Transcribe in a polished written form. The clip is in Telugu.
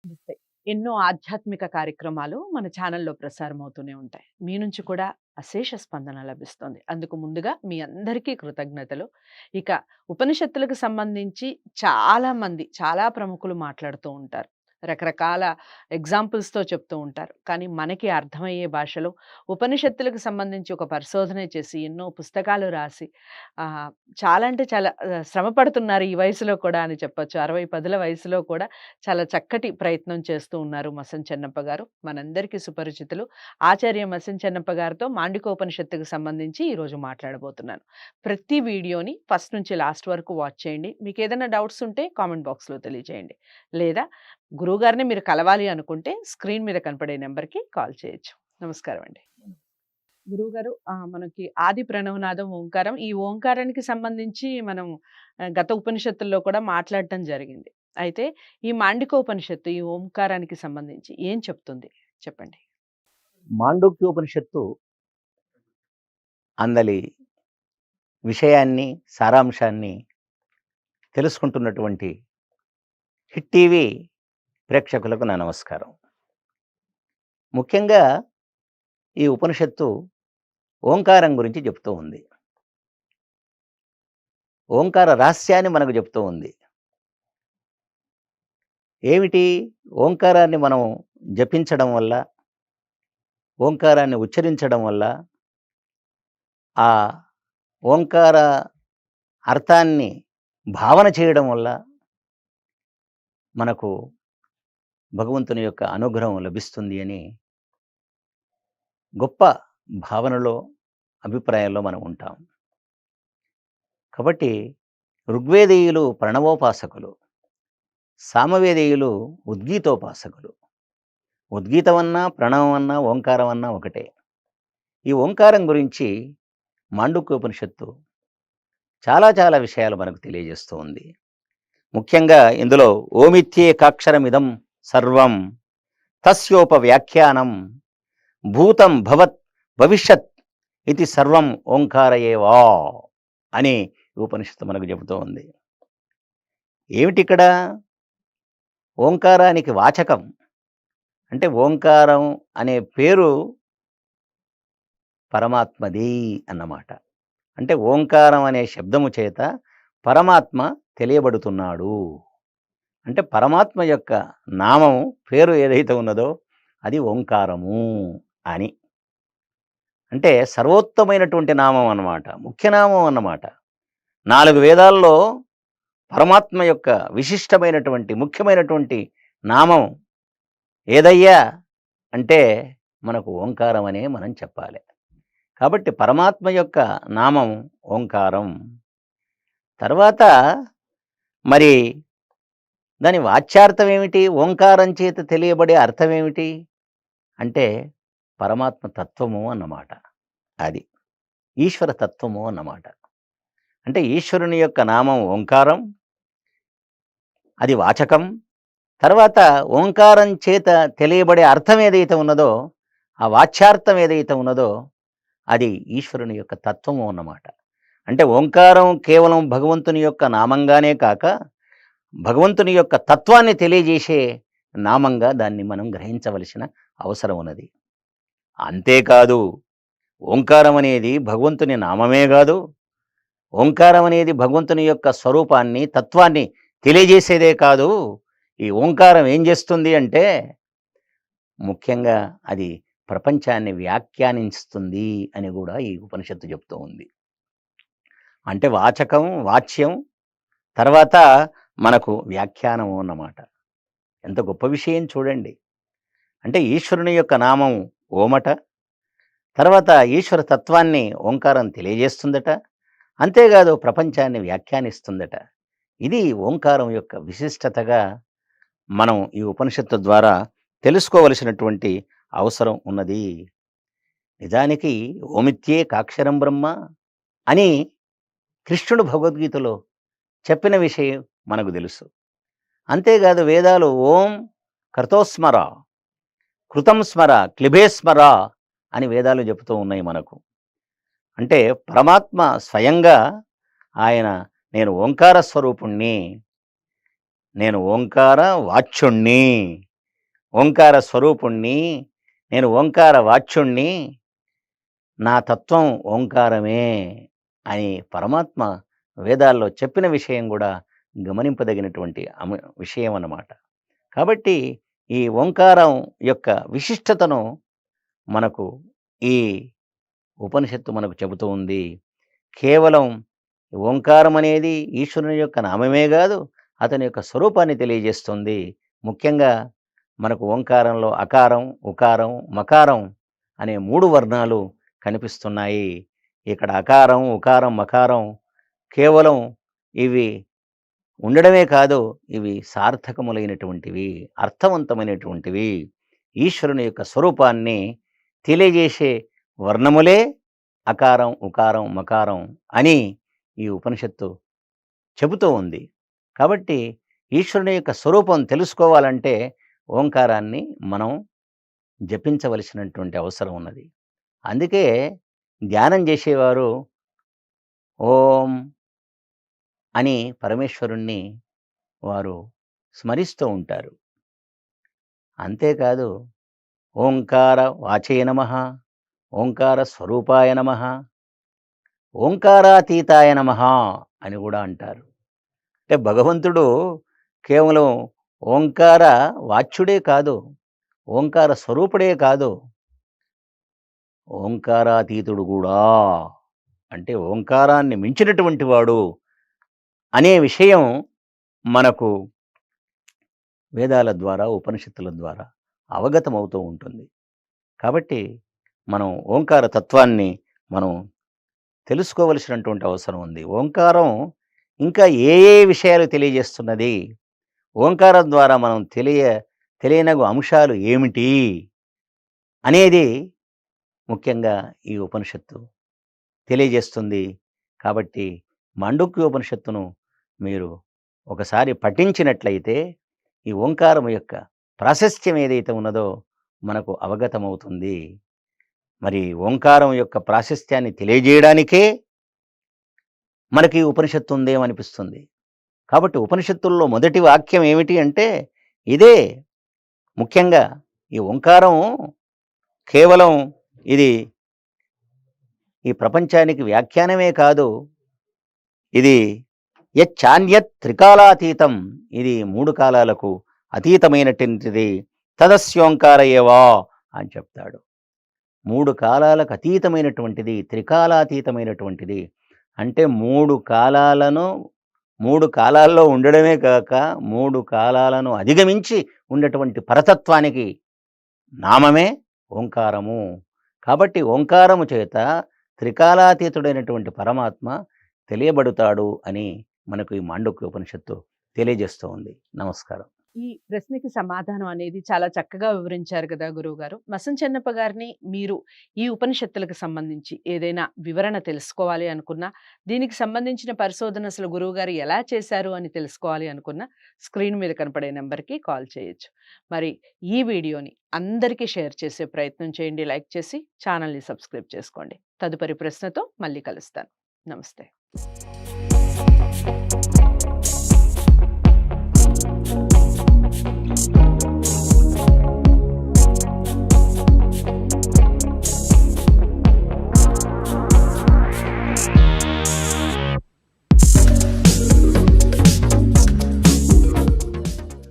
నమస్తే. ఎన్నో ఆధ్యాత్మిక కార్యక్రమాలు మన ఛానల్‌లో ప్రసారం అవుతూనే ఉంటాయి. మీ నుంచి కూడా అశేష స్పందన లభిస్తుంది. అందుకు ముందుగా మీ అందరికీ కృతజ్ఞతలు. ఇక ఉపనిషత్తులకు సంబంధించి చాలా ప్రముఖులు మాట్లాడుతూ ఉంటారు. రకరకాల ఎగ్జాంపుల్స్‌తో చెప్తూ ఉంటారు. కానీ మనకి అర్థమయ్యే భాషలో ఉపనిషత్తులకు సంబంధించి ఒక పరిశోధన చేసి ఎన్నో పుస్తకాలు రాసి ఆహ్, చాలా అంటే చాలా శ్రమ పడుతున్నారు ఈ వయసులో కూడా అని చెప్పొచ్చు. 60, 10ల వయసులో కూడా చాలా చక్కటి ప్రయత్నం చేస్తూ ఉన్నారు మసన్ చెన్నప్ప గారు. మనందరికీ సుపరిచితులు. ఆచార్య మసన్ చెన్నప్ప గారితో మాండికోపనిషత్తుకు సంబంధించి ఈరోజు మాట్లాడబోతున్నాను. ప్రతి వీడియోని ఫస్ట్ నుంచి లాస్ట్ వరకు వాచ్ చేయండి. మీకేదైనా డౌట్స్ ఉంటే కామెంట్ బాక్స్‌లో తెలియజేయండి. లేదా గురువుగారిని మీరు కలవాలి అనుకుంటే స్క్రీన్ మీద కనపడే నంబర్‌కి కాల్ చేయొచ్చు. నమస్కారం అండి. గురువుగారు మనకి ఆది ప్రణవనాదం ఓంకారం. ఈ ఓంకారానికి సంబంధించి మనం గత ఉపనిషత్తుల్లో కూడా మాట్లాడటం జరిగింది. అయితే ఈ మాండికోపనిషత్తు ఈ ఓంకారానికి సంబంధించి ఏం చెప్తుంది? చెప్పండి. మాండూక్యోపనిషత్తు అందలి విషయాన్ని, సారాంశాన్ని తెలుసుకుంటున్నటువంటి హిట్ టీవీ ప్రేక్షకులకు నా నమస్కారం. ముఖ్యంగా ఈ ఉపనిషత్తు ఓంకారం గురించి చెప్తూ ఉంది. ఓంకార రహస్యాన్ని మనకు చెప్తూ ఉంది. ఏమిటి? ఓంకారాన్ని మనం జపించడం వల్ల, ఓంకారాన్ని ఉచ్చరించడం వల్ల, ఆ ఓంకార అర్థాన్ని భావన చేయడం వల్ల మనకు భగవంతుని యొక్క అనుగ్రహం లభిస్తుంది అని గొప్ప భావనలో, అభిప్రాయంలో మనం ఉంటాం. కాబట్టి ఋగ్వేదీయులు ప్రణవోపాసకులు, సామవేదీయులు ఉద్గీతోపాసకులు. ఉద్గీతమన్నా, ప్రణవమన్నా, ఓంకారమన్నా ఒకటే. ఈ ఓంకారం గురించి మాండుక్యోపనిషత్తు చాలా విషయాలు మనకు తెలియజేస్తూ ఉంది. ముఖ్యంగా ఇందులో ఓమిత్యేకాక్షరమిదం సర్వం తస్యోపవ్యాఖ్యానం భూతం భవత్ భవిష్యత్ ఇది సర్వం ఓంకార ఏవా అని ఉపనిషత్తు మనకు చెబుతూ ఉంది. ఏమిటిక్కడ? ఓంకారానికి వాచకం అంటే ఓంకారం అనే పేరు పరమాత్మది అన్నమాట. అంటే ఓంకారం అనే శబ్దము చేత పరమాత్మ తెలియబడుతున్నాడు. అంటే పరమాత్మ యొక్క నామం, పేరు ఏదైతే ఉన్నదో అది ఓంకారము అని. అంటే సర్వోత్తమైనటువంటి నామం అన్నమాట, ముఖ్యనామం అన్నమాట. 4 వేదాల్లో పరమాత్మ యొక్క విశిష్టమైనటువంటి, ముఖ్యమైనటువంటి నామం ఏదయ్యా అంటే మనకు ఓంకారం అనే మనం చెప్పాలి. కాబట్టి పరమాత్మ యొక్క నామం ఓంకారం. తర్వాత మరి దాని వాచ్యార్థం ఏమిటి? ఓంకారం చేత తెలియబడే అర్థం ఏమిటి? అంటే పరమాత్మ తత్వము అన్నమాట. అది ఈశ్వర తత్వము అన్నమాట. అంటే ఈశ్వరుని యొక్క నామం ఓంకారం, అది వాచకం. తర్వాత ఓంకారం చేత తెలియబడే అర్థం ఏదైతే ఉన్నదో, ఆ వాచ్యార్థం ఏదైతే ఉన్నదో అది ఈశ్వరుని యొక్క తత్వము అన్నమాట. అంటే ఓంకారం కేవలం భగవంతుని యొక్క నామంగానే కాక భగవంతుని యొక్క తత్వాన్ని తెలియజేసే నామంగా దాన్ని మనం గ్రహించవలసిన అవసరం ఉన్నది. అంతేకాదు, ఓంకారం అనేది భగవంతుని నామమే కాదు, ఓంకారం అనేది భగవంతుని యొక్క స్వరూపాన్ని, తత్వాన్ని తెలియజేసేదే కాదు. ఈ ఓంకారం ఏం చేస్తుంది అంటే ముఖ్యంగా అది ప్రపంచాన్ని వ్యాఖ్యానిస్తుంది అని కూడా ఈ ఉపనిషత్తు చెప్తూ ఉంది. అంటే వాచకం, వాచ్యం, తర్వాత మనకు వ్యాఖ్యానము అన్నమాట. ఎంత గొప్ప విషయం చూడండి. అంటే ఈశ్వరుని యొక్క నామం ఓమట, తర్వాత ఈశ్వర తత్వాన్ని ఓంకారం తెలియజేస్తుందట, అంతేకాదు ప్రపంచాన్ని వ్యాఖ్యానిస్తుందట. ఇది ఓంకారం యొక్క విశిష్టతగా మనం ఈ ఉపనిషత్తు ద్వారా తెలుసుకోవలసినటువంటి అవసరం ఉన్నది. నిజానికి ఓమిత్యేకాక్షరం బ్రహ్మ అని కృష్ణుడు భగవద్గీతలో చెప్పిన విషయం మనకు తెలుసు. అంతేకాదు వేదాలు ఓం కర్తోస్మర, కృతం స్మర, క్లిబే స్మర అని వేదాలు చెబుతూ ఉన్నాయి మనకు. అంటే పరమాత్మ స్వయంగా ఆయన నేను ఓంకార స్వరూపుణ్ణి, నేను ఓంకార వాచ్యుణ్ణి ఓంకార స్వరూపుణ్ణి, నేను ఓంకార వాచ్యుణ్ణి, నా తత్వం ఓంకారమే అని పరమాత్మ వేదాల్లో చెప్పిన విషయం కూడా గమనింపదగినటువంటి విషయం అన్నమాట. కాబట్టి ఈ ఓంకారం యొక్క విశిష్టతను మనకు ఈ ఉపనిషత్తు మనకు చెబుతూ ఉంది. కేవలం ఓంకారం అనేది ఈశ్వరుని యొక్క నామమే కాదు, అతని యొక్క స్వరూపాన్ని తెలియజేస్తుంది. ముఖ్యంగా మనకు ఓంకారంలో అకారం, ఉకారం, మకారం అనే 3 వర్ణాలు కనిపిస్తున్నాయి. ఇక్కడ అకారం, ఉకారం, మకారం కేవలం ఇవి ఉండడమే కాదు, ఇవి సార్థకములైనటువంటివి, అర్థవంతమైనటువంటివి. ఈశ్వరుని యొక్క స్వరూపాన్ని తెలియజేసే వర్ణములే అకారం, ఉకారం, మకారం అని ఈ ఉపనిషత్తు చెబుతూ ఉంది. కాబట్టి ఈశ్వరుని యొక్క స్వరూపం తెలుసుకోవాలంటే ఓంకారాన్ని మనం జపించవలసినటువంటి అవసరం ఉన్నది. అందుకే ధ్యానం చేసేవారు ఓం అని పరమేశ్వరుణ్ణి వారు స్మరిస్తూ ఉంటారు. అంతేకాదు ఓంకార వాచే నమః, ఓంకార స్వరూపాయ నమః, ఓంకారాతీతాయ నమః అని కూడా అంటారు. అంటే భగవంతుడు కేవలం ఓంకార వాచ్యుడే కాదు, ఓంకార స్వరూపుడే కాదు, ఓంకారాతీతుడు కూడా, అంటే ఓంకారాన్ని మించినటువంటి వాడు అనే విషయం మనకు వేదాల ద్వారా, ఉపనిషత్తుల ద్వారా అవగతమవుతూ ఉంటుంది. కాబట్టి మనం ఓంకార తత్వాన్ని మనం తెలుసుకోవలసినటువంటి అవసరం ఉంది. ఓంకారం ఇంకా ఏ ఏ విషయాలు తెలియజేస్తున్నది, ఓంకారం ద్వారా మనం తెలియనగు అంశాలు ఏమిటి అనేది ముఖ్యంగా ఈ ఉపనిషత్తు తెలియజేస్తుంది. కాబట్టి మాండుక్య ఉపనిషత్తును మీరు ఒకసారి పఠించినట్లయితే ఈ ఓంకారం యొక్క ప్రాశస్త్యం ఏదైతే ఉన్నదో మనకు అవగతమవుతుంది. మరి ఓంకారం యొక్క ప్రాశస్త్యాన్ని తెలియజేయడానికే మనకి ఈ ఉపనిషత్తు ఉందేమనిపిస్తుంది. కాబట్టి ఉపనిషత్తుల్లో మొదటి వాక్యం ఏమిటి అంటే ఇదే. ముఖ్యంగా ఈ ఓంకారం కేవలం ఇది ఈ ప్రపంచానికి వ్యాఖ్యానమే కాదు, ఇది యచ్చాన్యత్ త్రికాలాతీతం, ఇది 3 కాలాలకు అతీతమైనటువంటిది, తదస్యోంకార ఏవా అని చెప్తాడు. 3 కాలాలకు అతీతమైనటువంటిది, త్రికాలాతీతమైనటువంటిది. అంటే 3 కాలాల్లో ఉండడమే కాక 3 కాలాలను అధిగమించి ఉన్నటువంటి పరతత్వానికి నామమే ఓంకారము. కాబట్టి ఓంకారము చేత త్రికాలాతీతుడైనటువంటి పరమాత్మ తెలియబడుతాడు అని మనకు ఈ మాండుక్య ఉపనిషత్తు తెలియజేస్తూ ఉంది. నమస్కారం. ఈ ప్రశ్నకి సమాధానం అనేది చాలా చక్కగా వివరించారు కదా గురువుగారు. మసం చెన్నప్ప గారిని మీరు ఈ ఉపనిషత్తులకు సంబంధించి ఏదైనా వివరణ తెలుసుకోవాలి అనుకున్నా, దీనికి సంబంధించిన పరిశోధన అసలు గురువుగారు ఎలా చేశారు అని తెలుసుకోవాలి అనుకున్నా, స్క్రీన్ మీద కనపడే నెంబర్కి కాల్ చేయొచ్చు. మరి ఈ వీడియోని అందరికీ షేర్ చేసే ప్రయత్నం చేయండి, లైక్ చేసి ఛానల్ని సబ్స్క్రైబ్ చేసుకోండి. తదుపరి ప్రశ్నతో మళ్ళీ కలుస్తాను. నమస్తే.